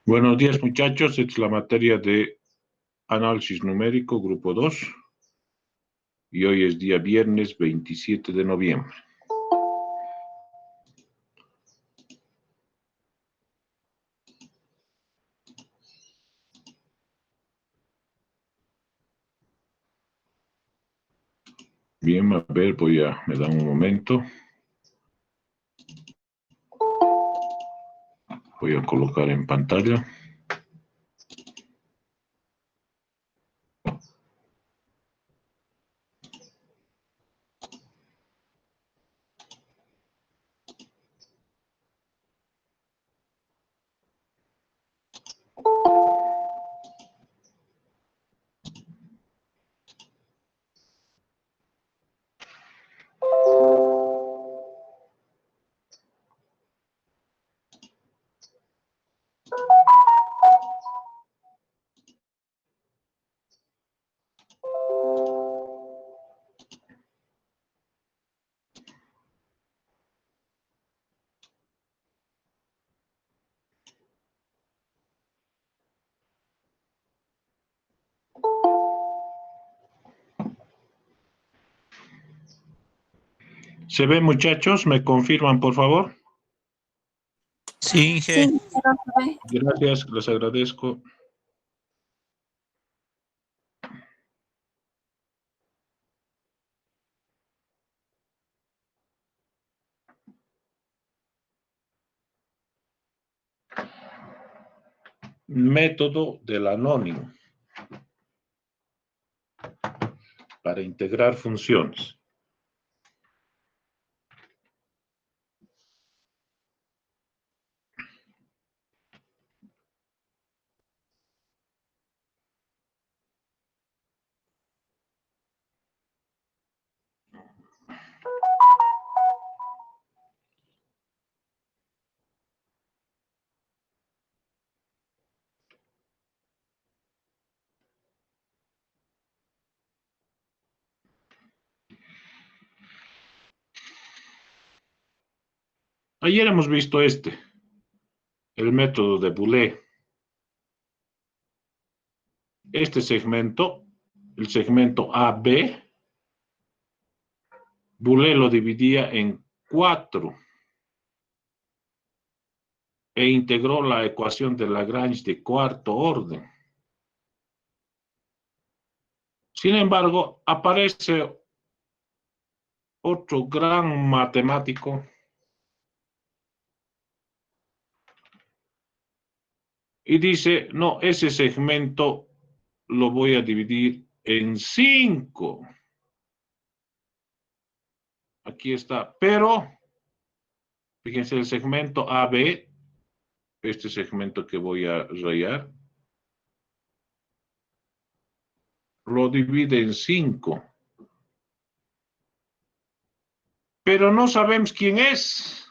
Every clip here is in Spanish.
Buenos días, muchachos. Esta es la materia de análisis numérico, grupo 2. Y hoy es día viernes 27 de noviembre. Bien, a ver, me dan un momento. Voy a colocar en pantalla. ¿Se ve, muchachos? ¿Me confirman, por favor? Sí, Inge. Sí, profe. Gracias, les agradezco. Método del anónimo para integrar funciones. Ayer hemos visto el método de Boole. Este segmento, el segmento AB, Boole lo dividía en 4 e integró la ecuación de Lagrange de cuarto orden. Sin embargo, aparece otro gran matemático y dice, no, ese segmento lo voy a dividir en 5. Aquí está, pero fíjense el segmento AB, este segmento que voy a rayar, lo divide en 5. Pero no sabemos quién es.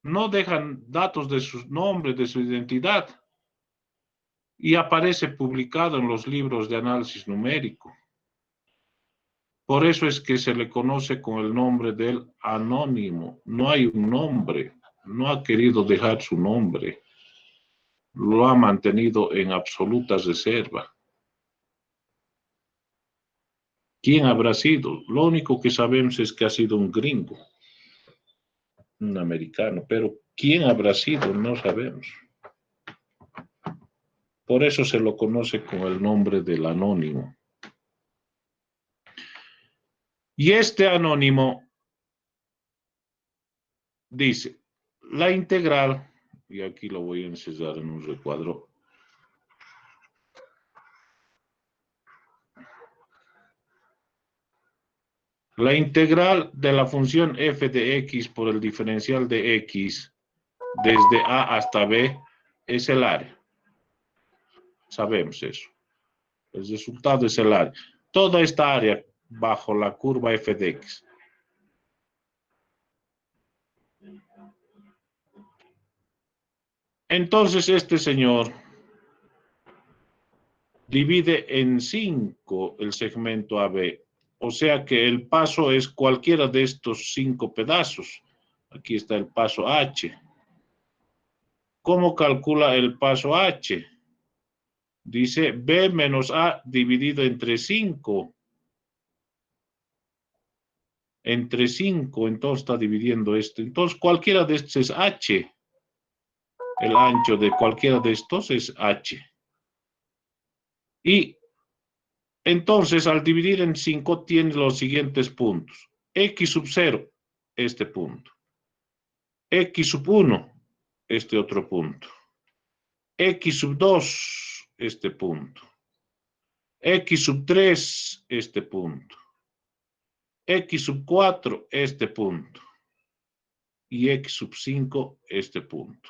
No dejan datos de sus nombres, de su identidad. Y aparece publicado en los libros de análisis numérico. Por eso es que se le conoce con el nombre del anónimo. No hay un nombre. No ha querido dejar su nombre. Lo ha mantenido en absoluta reserva. ¿Quién habrá sido? Lo único que sabemos es que ha sido un gringo, un americano, pero ¿quién habrá sido? No sabemos. Por eso se lo conoce con el nombre del anónimo. Y este anónimo dice, la integral, y aquí lo voy a encerrar en un recuadro, la integral de la función f de x por el diferencial de x desde a hasta b es el área. Sabemos eso. El resultado es el área. Toda esta área bajo la curva f de x. Entonces este señor divide en 5 el segmento AB. O sea que el paso es cualquiera de estos 5 pedazos. Aquí está el paso H. ¿Cómo calcula el paso H? Dice B menos A dividido entre 5. Entre 5, entonces está dividiendo esto. Entonces, cualquiera de estos es H. El ancho de cualquiera de estos es H. Y entonces, al dividir en 5, tiene los siguientes puntos. X sub 0, este punto. X sub 1, este otro punto. X sub 2, este punto. X sub 3, este punto. X sub 4, este punto. Y X sub 5, este punto.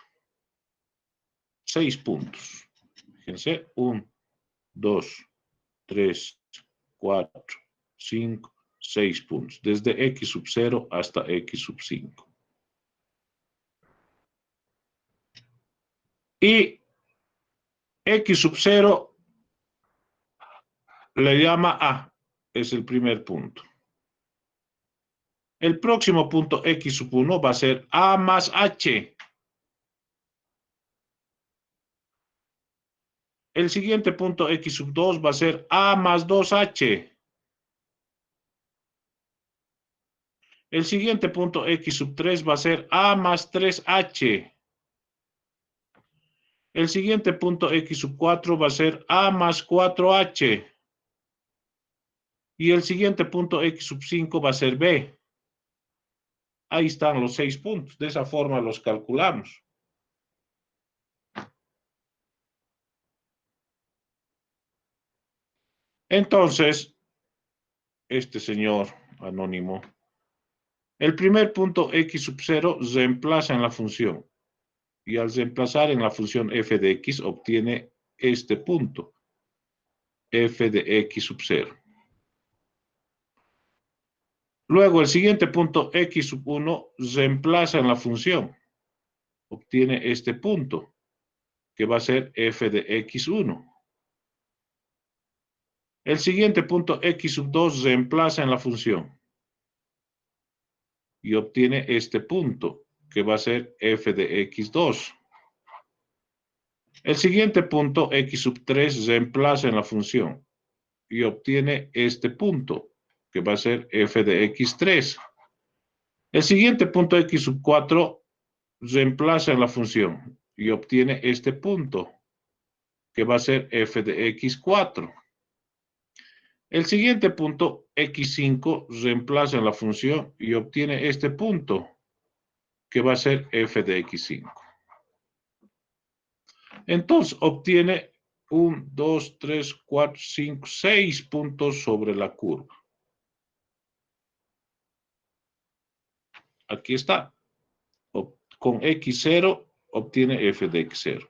6 puntos. Fíjense, 1, 2, 3, 4, 5, 6 puntos. Desde X sub 0 hasta X sub 5. Y X sub 0 le llama A. Es el primer punto. El próximo punto X sub 1 va a ser A más H. El siguiente punto X sub 2 va a ser A más 2H. El siguiente punto X sub 3 va a ser A más 3H. El siguiente punto X sub 4 va a ser A más 4H. Y el siguiente punto X sub 5 va a ser B. Ahí están los 6 puntos. De esa forma los calculamos. Entonces, este señor anónimo, el primer punto X sub 0 reemplaza en la función. Y al reemplazar en la función f de x, obtiene este punto, f de x sub 0. Luego, el siguiente punto, x sub 1, reemplaza en la función. Obtiene este punto, que va a ser f de x1. El siguiente punto, x sub 2, reemplaza en la función. Y obtiene este punto, que va a ser f de x2. El siguiente punto, x sub 3, reemplaza en la función. Y obtiene este punto, que va a ser f de x3. El siguiente punto x sub 4 reemplaza en la función y obtiene este punto, que va a ser f de x4. El siguiente punto x5 reemplaza en la función y obtiene este punto, que va a ser f de x5. Entonces obtiene 1, 2, 3, 4, 5, 6 puntos sobre la curva. Aquí está. Con x0 obtiene f de x0.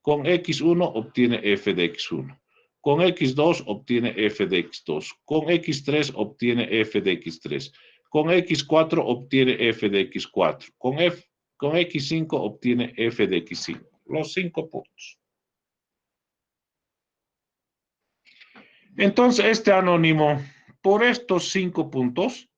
Con x1 obtiene f de x1. Con x2 obtiene f de x2. Con x3 obtiene f de x3. Con x4 obtiene f de x4. Con x5 obtiene f de x5. Los 5 puntos. Entonces, este anónimo, por estos 5 puntos,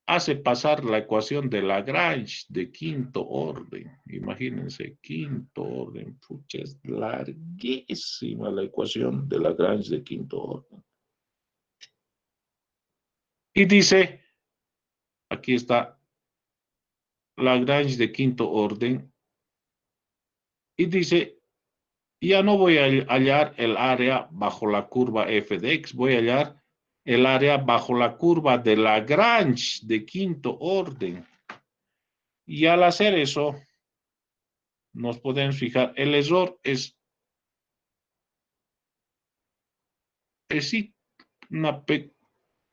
hace pasar la ecuación de Lagrange de quinto orden. Imagínense, quinto orden. Pucha, es larguísima la ecuación de Lagrange de quinto orden. Y dice, aquí está Lagrange de quinto orden. Y dice, ya no voy a hallar el área bajo la curva f de x, voy a hallar el área bajo la curva de Lagrange de quinto orden. Y al hacer eso, nos podemos fijar, el error es sí, una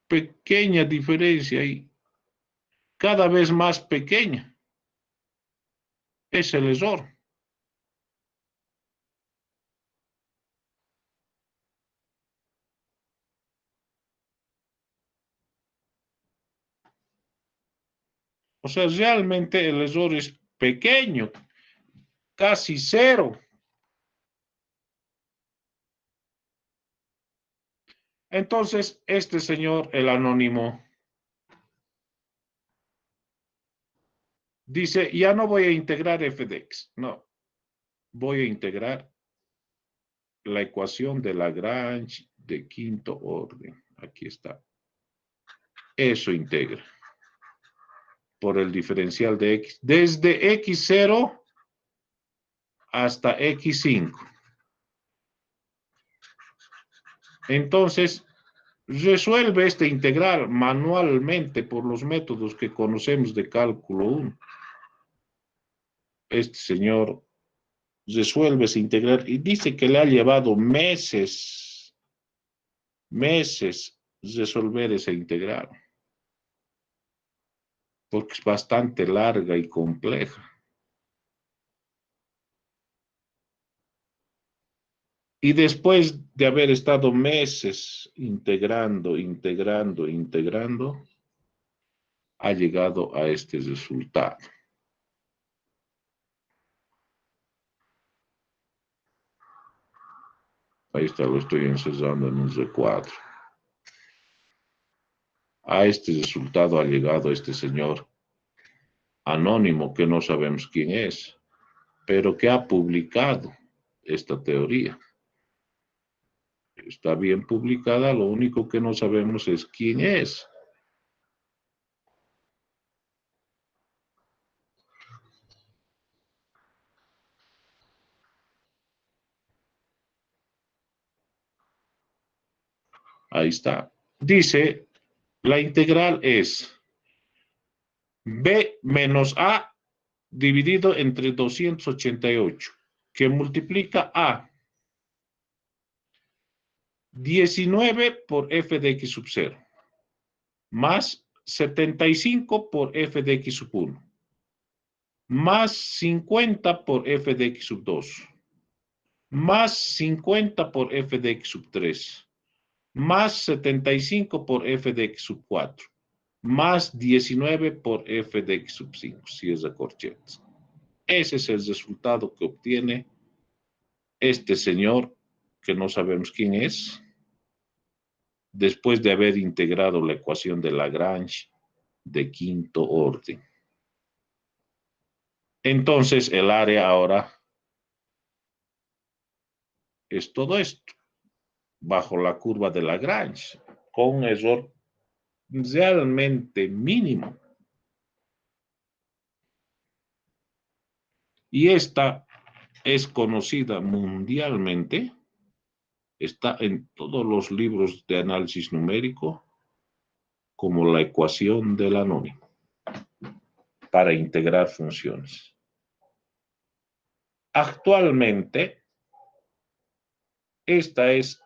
pequeña diferencia y cada vez más pequeña. Es el error. O sea, realmente el error es pequeño, casi cero. Entonces, este señor, el anónimo, dice, ya no voy a integrar f de x. No, voy a integrar la ecuación de Lagrange de quinto orden. Aquí está. Eso integra por el diferencial de x, desde x0 hasta x5. Entonces, resuelve este integral manualmente por los métodos que conocemos de cálculo 1. Este señor resuelve ese integral y dice que le ha llevado meses resolver esa integral, porque es bastante larga y compleja. Y después de haber estado meses integrando, ha llegado a este resultado. Ahí está, lo estoy encerrando en un recuadro. A este resultado ha llegado este señor anónimo que no sabemos quién es, pero que ha publicado esta teoría. Está bien publicada, lo único que no sabemos es quién es. Ahí está. Dice, la integral es b menos a dividido entre 288, que multiplica a 19 por f de x sub 0, más 75 por f de x sub 1, más 50 por f de x sub 2, más 50 por f de x sub 3, más 75 por f de x sub 4, más 19 por f de x sub 5, si es de corchetes. Ese es el resultado que obtiene este señor, que no sabemos quién es, después de haber integrado la ecuación de Lagrange de quinto orden. Entonces, el área ahora es todo esto, bajo la curva de Lagrange, con un error realmente mínimo. Y esta es conocida mundialmente, está en todos los libros de análisis numérico como la ecuación del anónimo para integrar funciones. Actualmente, esta es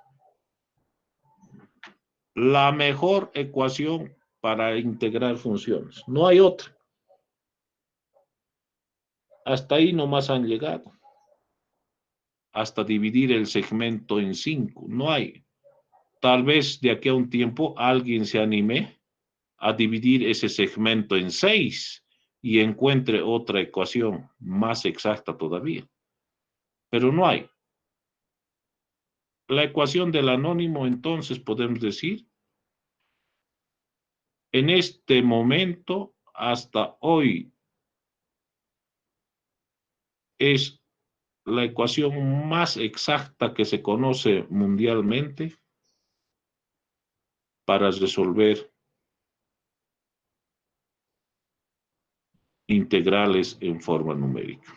la mejor ecuación para integrar funciones. No hay otra. Hasta ahí nomás han llegado. Hasta dividir el segmento en 5. No hay. Tal vez de aquí a un tiempo alguien se anime a dividir ese segmento en 6 y encuentre otra ecuación más exacta todavía. Pero no hay. La ecuación del anónimo, entonces, podemos decir, en este momento, hasta hoy, es la ecuación más exacta que se conoce mundialmente para resolver integrales en forma numérica.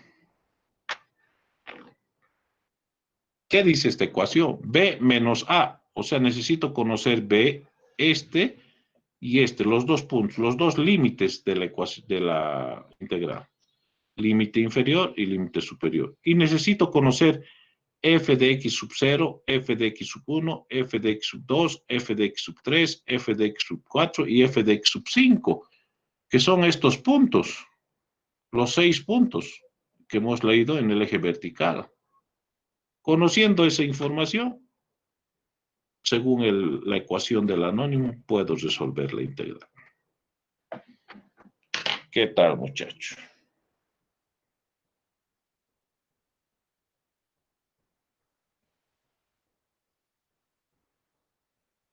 ¿Qué dice esta ecuación? B menos A. O sea, necesito conocer B, este y este, los dos puntos, los dos límites de la ecuación, de la integral. Límite inferior y límite superior. Y necesito conocer f de x sub 0, f de x sub 1, f de x sub 2, f de x sub 3, f de x sub 4 y f de x sub 5, que son estos puntos, los 6 puntos que hemos leído en el eje vertical. Conociendo esa información, según la ecuación del anónimo, puedo resolver la integral. ¿Qué tal, muchachos?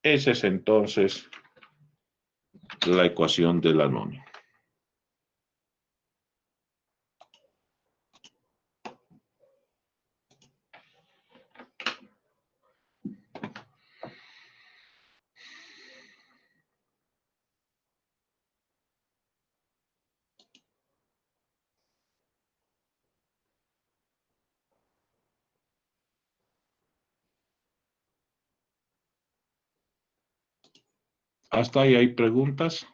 Esa es entonces la ecuación del anónimo. Hasta ahí hay preguntas.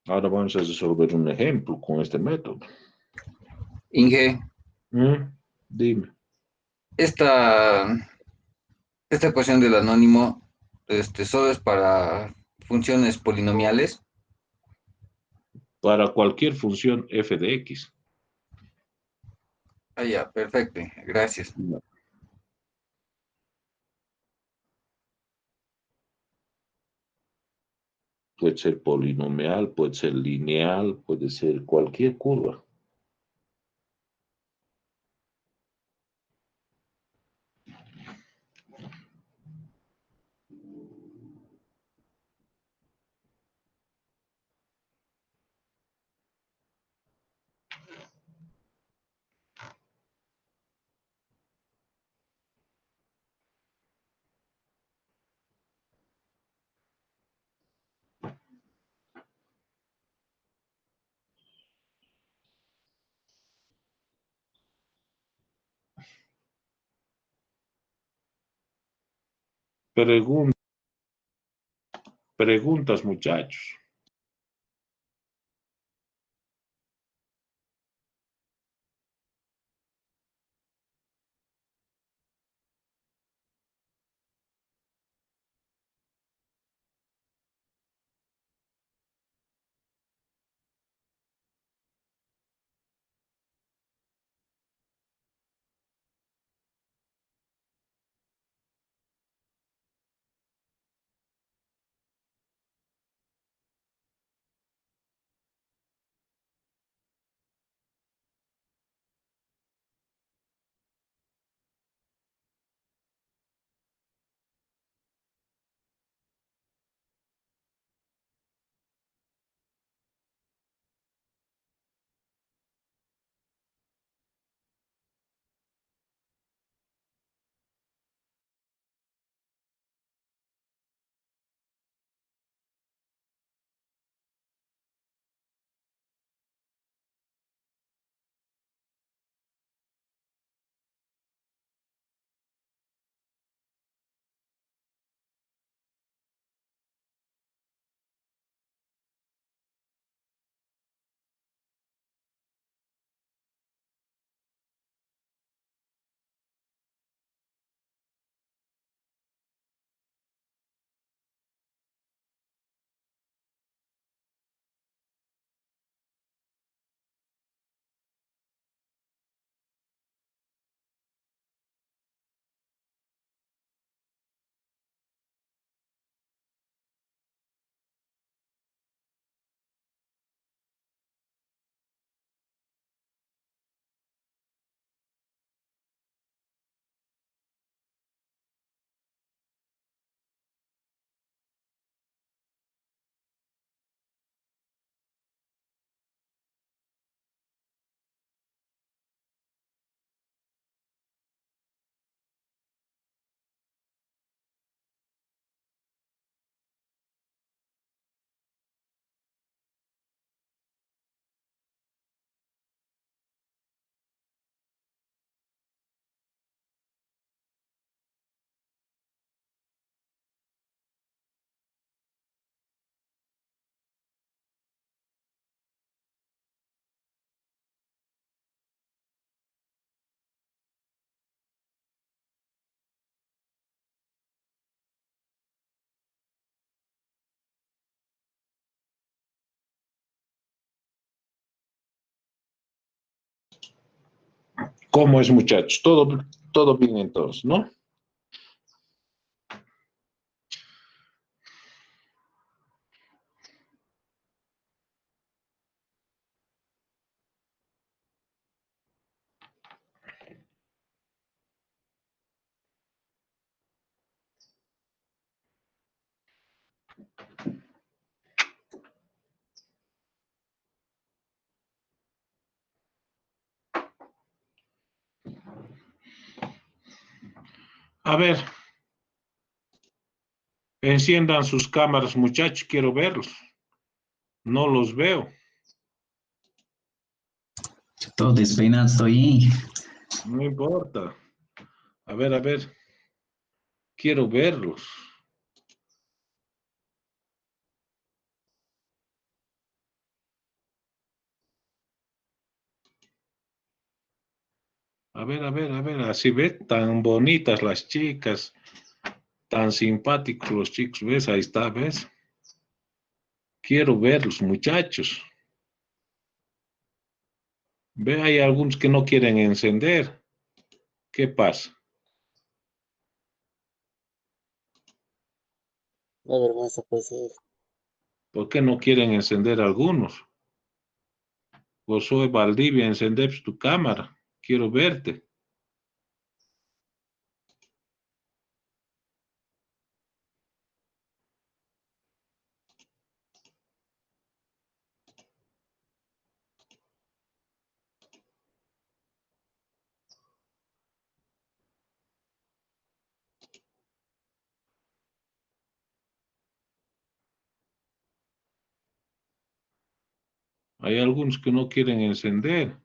Ahora vamos a resolver un ejemplo con este método. Inge, Dime. esta ecuación del anónimo solo es para funciones polinomiales. Para cualquier función f de x. Ah, ya, perfecto, gracias. Puede ser polinomial, puede ser lineal, puede ser cualquier curva. Preguntas, muchachos. ¿Cómo es, muchachos? Todo bien entonces, ¿no? A ver, enciendan sus cámaras, muchachos, quiero verlos. No los veo. Todo despeinado estoy. No importa. A ver, quiero verlos. A ver, así ves, tan bonitas las chicas, tan simpáticos los chicos, ¿ves? Ahí está, ¿ves? Quiero ver los muchachos. Ve, hay algunos que no quieren encender. ¿Qué pasa? La vergüenza, pues sí. ¿Por qué no quieren encender algunos? Vos soy Valdivia, encender tu cámara. Quiero verte. Hay algunos que no quieren encender.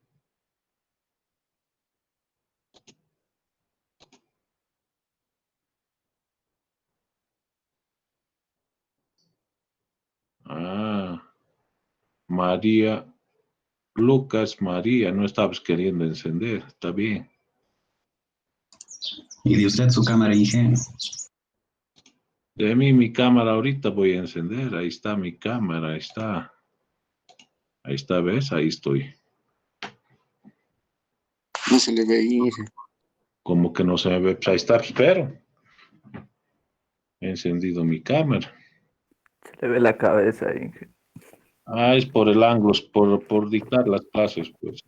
Ah, María, Lucas, María, no estabas queriendo encender. Está bien. Y de usted su cámara, Inge. De mí mi cámara ahorita voy a encender. Ahí está mi cámara, ahí está. Ahí está, ¿ves? Ahí estoy. No se le ve, Inge. Como que no se me ve. Pues ahí está, espero. He encendido mi cámara. Se le ve la cabeza, Inge. Ah, es por el ángulo, es por dictar las clases, pues.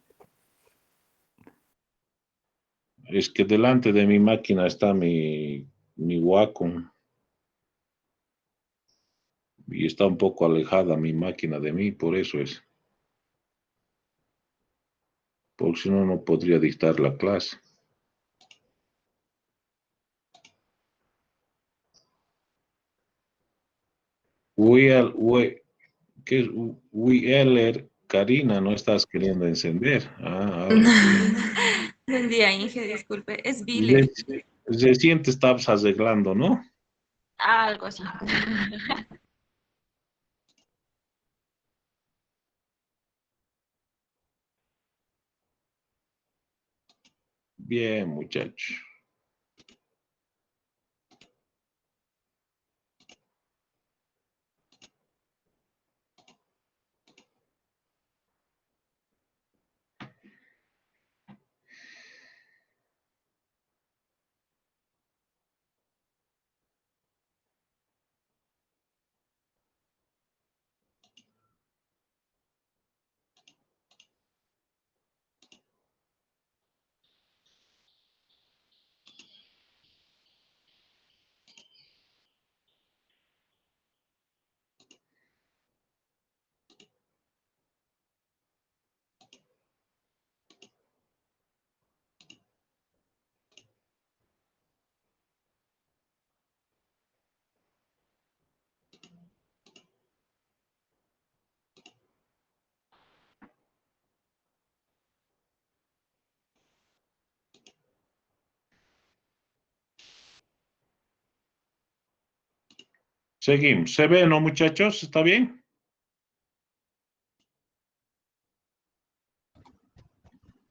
Es que delante de mi máquina está mi Wacom y está un poco alejada mi máquina de mí, por eso es. Porque si no, no podría dictar la clase. ¿Qué es? Wieler, Karina, no estás queriendo encender. Ah, ahora sí. Buen día, Inge, disculpe. Es Biller. Recién te estabas arreglando, ¿no? Algo así. Bien, muchacho. Seguimos. ¿Se ve, no, muchachos? ¿Está bien?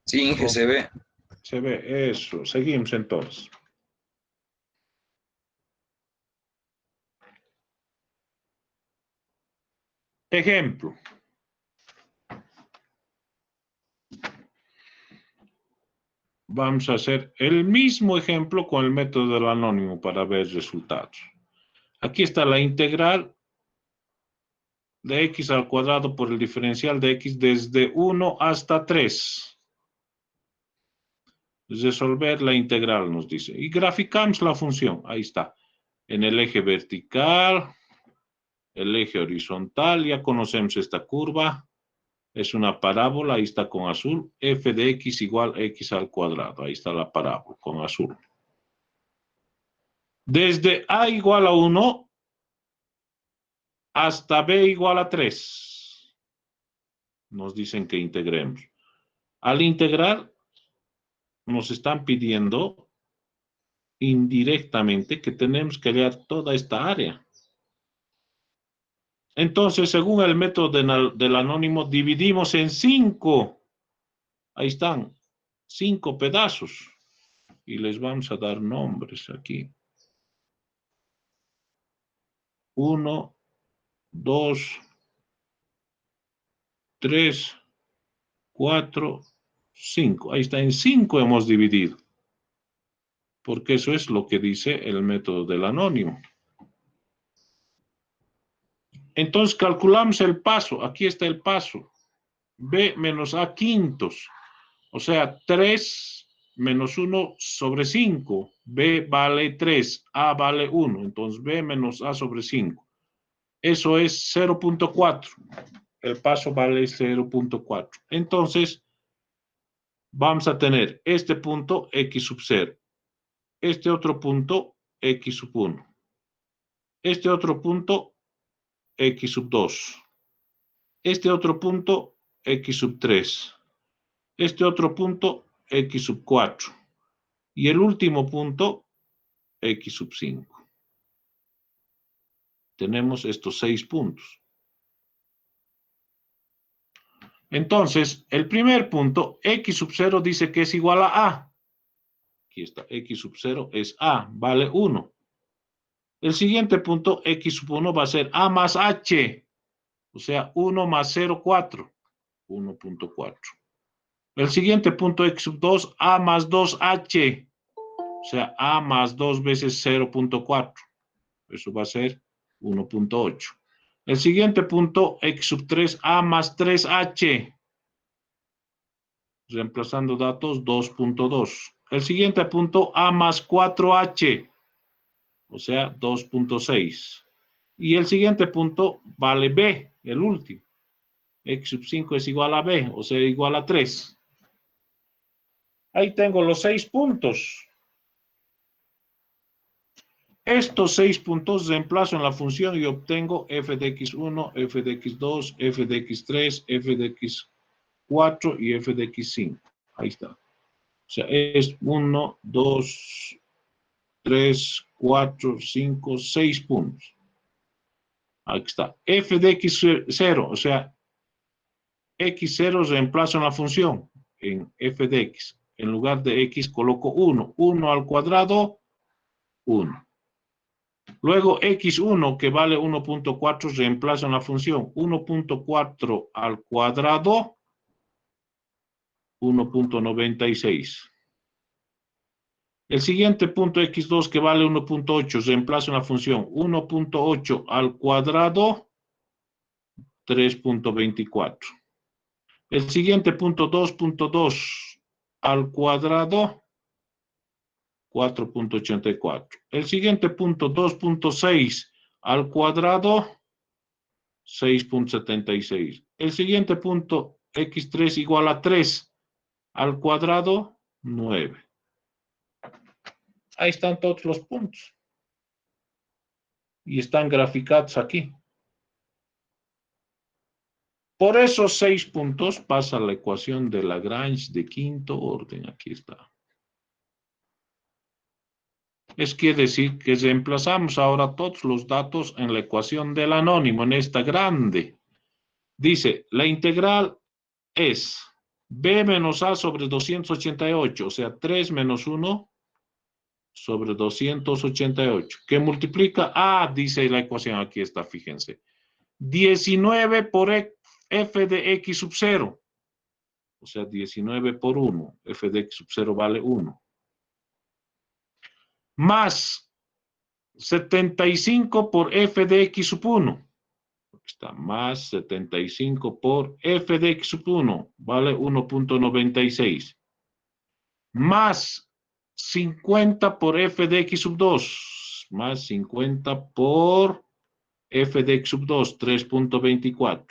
Sí, Inge, se ve. Se ve, eso. Seguimos entonces. Ejemplo. Vamos a hacer el mismo ejemplo con el método del anónimo para ver resultados. Aquí está la integral de x al cuadrado por el diferencial de x desde 1 hasta 3. Resolver la integral, nos dice. Y graficamos la función. Ahí está. En el eje vertical, el eje horizontal, ya conocemos esta curva. Es una parábola, ahí está con azul. F de x igual a x al cuadrado. Ahí está la parábola con azul. Desde a igual a 1 hasta b igual a 3. Nos dicen que integremos. Al integrar, nos están pidiendo indirectamente que tenemos que hallar toda esta área. Entonces, según el método del anónimo, dividimos en 5. Ahí están. 5 pedazos. Y les vamos a dar nombres aquí. 1, 2, 3, 4, 5. Ahí está, en 5 hemos dividido. Porque eso es lo que dice el método del anónimo. Entonces calculamos el paso. Aquí está el paso. B menos A quintos. O sea, 3 menos 1 sobre 5. B vale 3, A vale 1. Entonces B menos A sobre 5. Eso es 0.4. El paso vale 0.4. Entonces, vamos a tener este punto X sub 0. Este otro punto X sub 1. Este otro punto X sub 2. Este otro punto X sub 3. Este otro punto X sub 4. Y el último punto X sub 5. Tenemos estos 6 puntos. Entonces, el primer punto, X sub 0 dice que es igual a A. Aquí está, X sub 0 es A, vale 1. El siguiente punto, X sub 1 va a ser A más H. O sea, 1 más 0, 4. 1.4. El siguiente punto, X sub 2, A más 2H. O sea, A más 2 veces 0.4. Eso va a ser 1.8. El siguiente punto, X sub 3, A más 3H. Reemplazando datos, 2.2. El siguiente punto, A más 4H. O sea, 2.6. Y el siguiente punto vale B, el último. X sub 5 es igual a B, o sea, igual a 3. Ahí tengo los 6 puntos. Estos 6 puntos reemplazo en la función y obtengo f de x1, f de x2, f de x3, f de x4 y f de x5. Ahí está. O sea, es 1, 2, 3, 4, 5, 6 puntos. Ahí está. F de x0, o sea, x0 reemplazo en la función en f de x. En lugar de x coloco 1. 1 al cuadrado, 1. Luego x1, que vale 1.4, reemplazo en la función 1.4 al cuadrado, 1.96. El siguiente punto x2, que vale 1.8, reemplazo en la función 1.8 al cuadrado, 3.24. El siguiente punto 2.2 al cuadrado, 4.84. El siguiente punto 2.6 al cuadrado, 6.76. El siguiente punto x3 igual a 3 al cuadrado, 9. Ahí están todos los puntos. Y están graficados aquí. Por esos 6 puntos pasa la ecuación de Lagrange de quinto orden. Aquí está. Es quiere decir que reemplazamos ahora todos los datos en la ecuación del anónimo, en esta grande. Dice, la integral es b menos a sobre 288, o sea, 3 menos 1 sobre 288, que multiplica a, dice la ecuación, aquí está, fíjense, 19 por f de x sub 0, o sea, 19 por 1, f de x sub 0 vale 1, más 75 por f de x sub 1. Está más 75 por f de x sub 1. Vale 1.96. Más 50 por f de x sub 2. Más 50 por f de x sub 2. 3.24.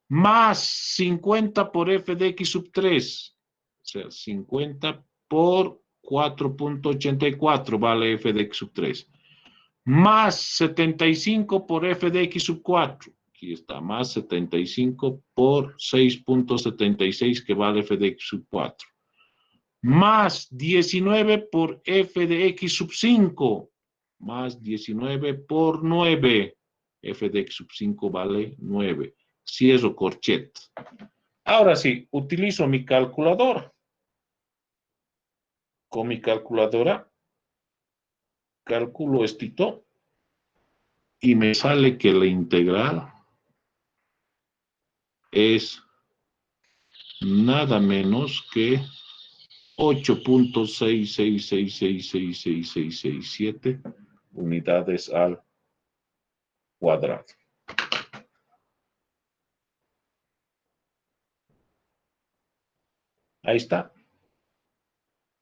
Más 50 por f de x sub 3. O sea, 50 por 4.84 vale f de x sub 3. Más 75 por f de x sub 4. Aquí está, más 75 por 6.76 que vale f de x sub 4. Más 19 por f de x sub 5. Más 19 por 9. F de x sub 5 vale 9. Cierro corchete. Ahora sí, utilizo mi calculadora. Con mi calculadora calculo esto y me sale que la integral es nada menos que 8.666666667 unidades al cuadrado. Ahí está.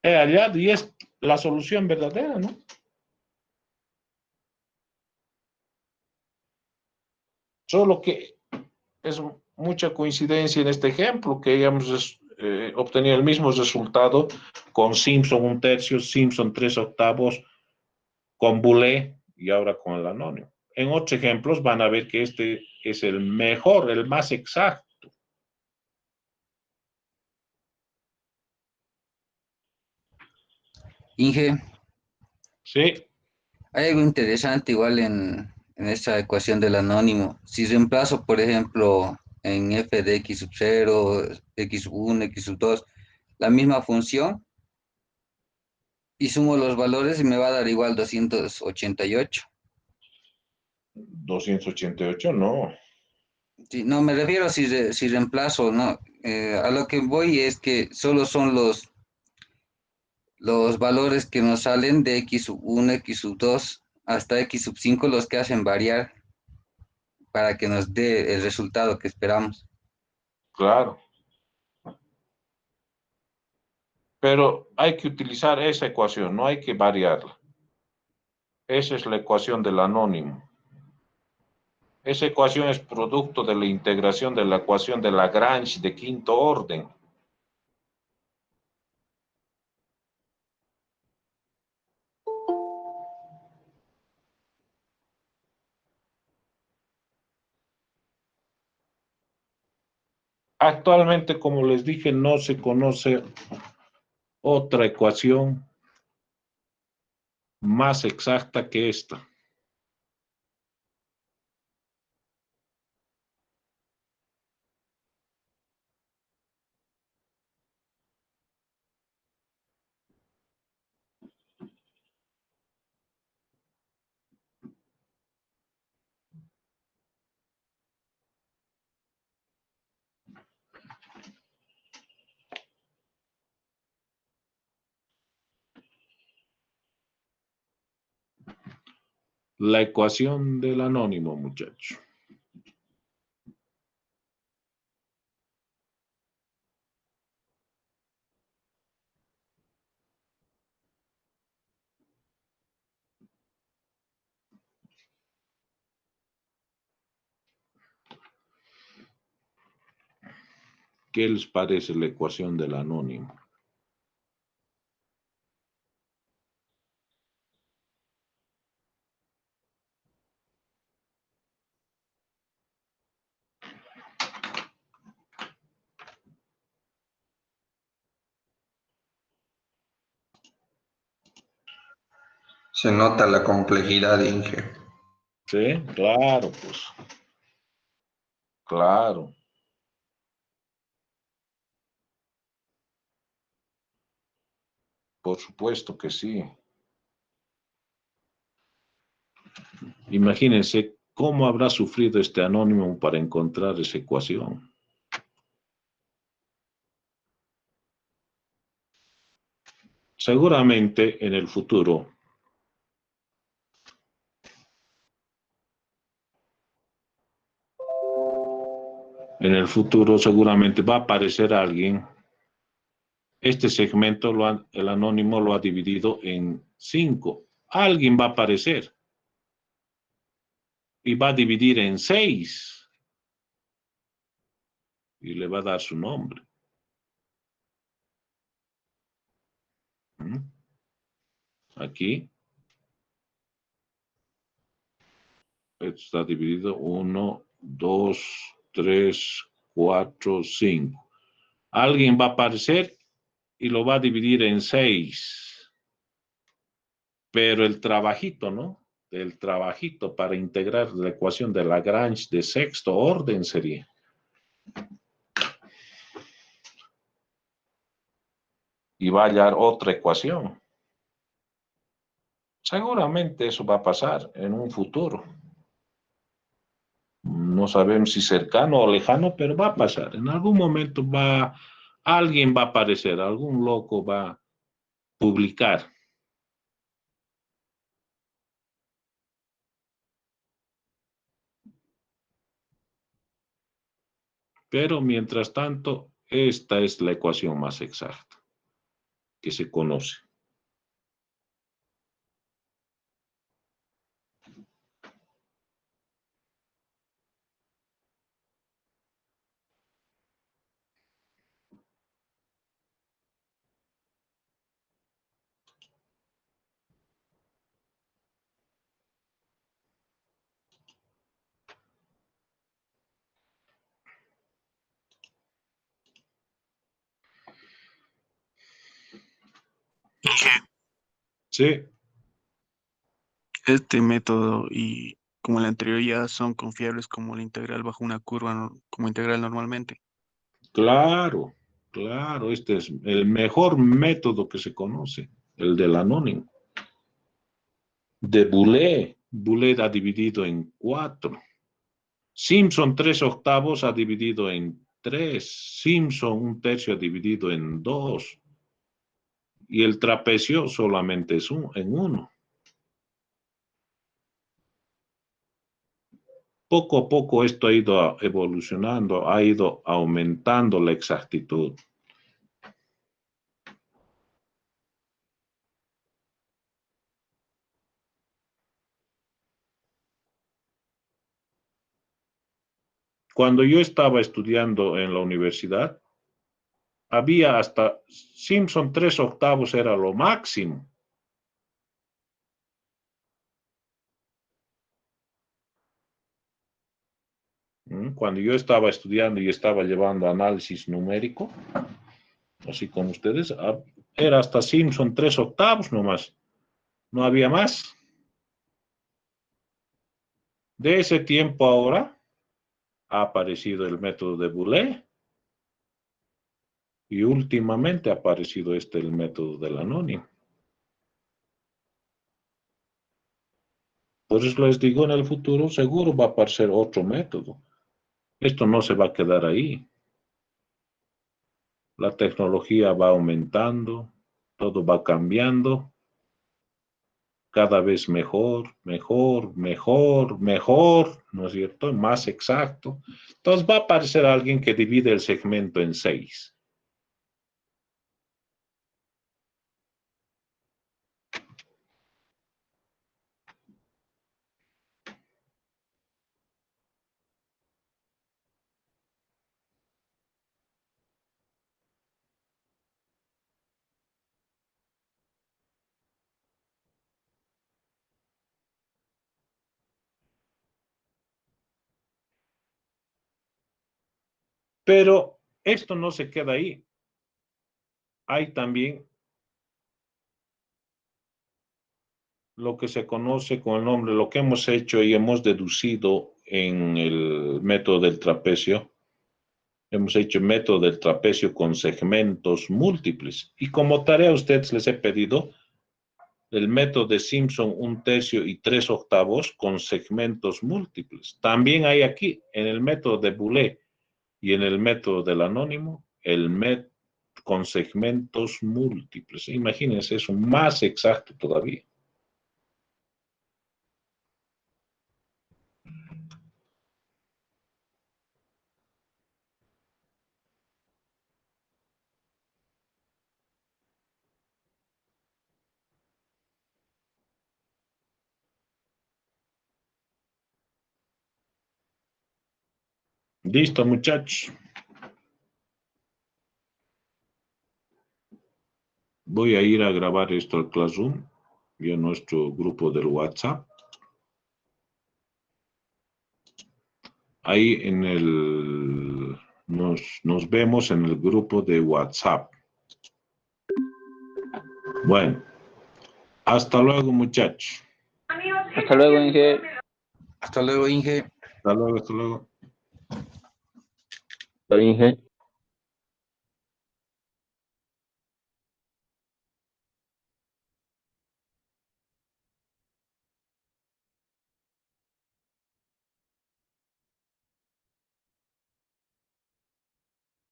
Allá y es la solución verdadera, ¿no? Solo que es mucha coincidencia en este ejemplo que hayamos obtenido el mismo resultado con Simpson 1/3, Simpson 3/8, con Boole y ahora con el anónimo. En otros ejemplos van a ver que este es el mejor, el más exacto. Inge, Sí, hay algo interesante igual en esta ecuación del anónimo. Si reemplazo, por ejemplo, en f de x sub 0, x sub 1, x sub 2, la misma función y sumo los valores y me va a dar igual 288. 288 no. Sí, no, me refiero si reemplazo, ¿no? A lo que voy es que solo son los valores que nos salen de x sub 1, x sub 2 hasta x sub 5 los que hacen variar para que nos dé el resultado que esperamos. Claro. Pero hay que utilizar esa ecuación, no hay que variarla. Esa es la ecuación del anónimo. Esa ecuación es producto de la integración de la ecuación de Lagrange de quinto orden. Actualmente, como les dije, no se conoce otra ecuación más exacta que esta. La ecuación del anónimo, muchachos. ¿Qué les parece la ecuación del anónimo? Se nota la complejidad, Inge. Sí, claro, pues. Claro. Por supuesto que sí. Imagínense cómo habrá sufrido este anónimo para encontrar esa ecuación. Seguramente en el futuro seguramente va a aparecer alguien. Este segmento el anónimo lo ha dividido en 5. Alguien va a aparecer y va a dividir en 6 y le va a dar su nombre. Aquí está dividido 1, 2, 3, 4, 5. Alguien va a aparecer y lo va a dividir en 6. Pero el trabajito, ¿no? El trabajito para integrar la ecuación de Lagrange de sexto orden sería. y va a hallar otra ecuación. Seguramente eso va a pasar en un futuro. No sabemos si cercano o lejano, pero va a pasar. En algún momento alguien va a aparecer, algún loco va a publicar. Pero mientras tanto, esta es la ecuación más exacta que se conoce. Sí, Este método y como el anterior ya son confiables como la integral bajo una curva, como integral normalmente. claro, claro. Este es el mejor método que se conoce, el del anónimo. De Boole. Boole ha dividido en 4. Simpson 3/8 ha dividido en 3. Simpson 1/3 ha dividido en 2. Y el trapecio solamente es en 1. Poco a poco esto ha ido evolucionando, ha ido aumentando la exactitud. Cuando yo estaba estudiando en la universidad, había hasta Simpson 3/8 era lo máximo. Cuando yo estaba estudiando y estaba llevando análisis numérico, así como ustedes, era hasta Simpson 3/8 nomás. No había más. De ese tiempo ahora ha aparecido el método de Boole y últimamente ha aparecido el método del anónimo. Por eso les digo, en el futuro seguro va a aparecer otro método. Esto no se va a quedar ahí. La tecnología va aumentando, todo va cambiando, cada vez mejor, mejor, mejor, mejor, ¿no es cierto? Más exacto. Entonces va a aparecer alguien que divide el segmento en 6. Pero esto no se queda ahí. Hay también lo que se conoce con el nombre, lo que hemos hecho y hemos deducido en el método del trapecio. Hemos hecho método del trapecio con segmentos múltiples. Y como tarea a ustedes les he pedido el método de Simpson 1/3 y 3/8 con segmentos múltiples. También hay aquí, en el método de Boole y en el método del anónimo, el método con segmentos múltiples. Imagínense eso, más exacto todavía. Listo, muchachos. Voy a ir a grabar esto al Classroom y a nuestro grupo del WhatsApp. Ahí nos vemos en el grupo de WhatsApp. Bueno, hasta luego, muchachos. Hasta luego, Inge. Hasta luego, Inge. Hasta luego, hasta luego. Hasta luego, Inge.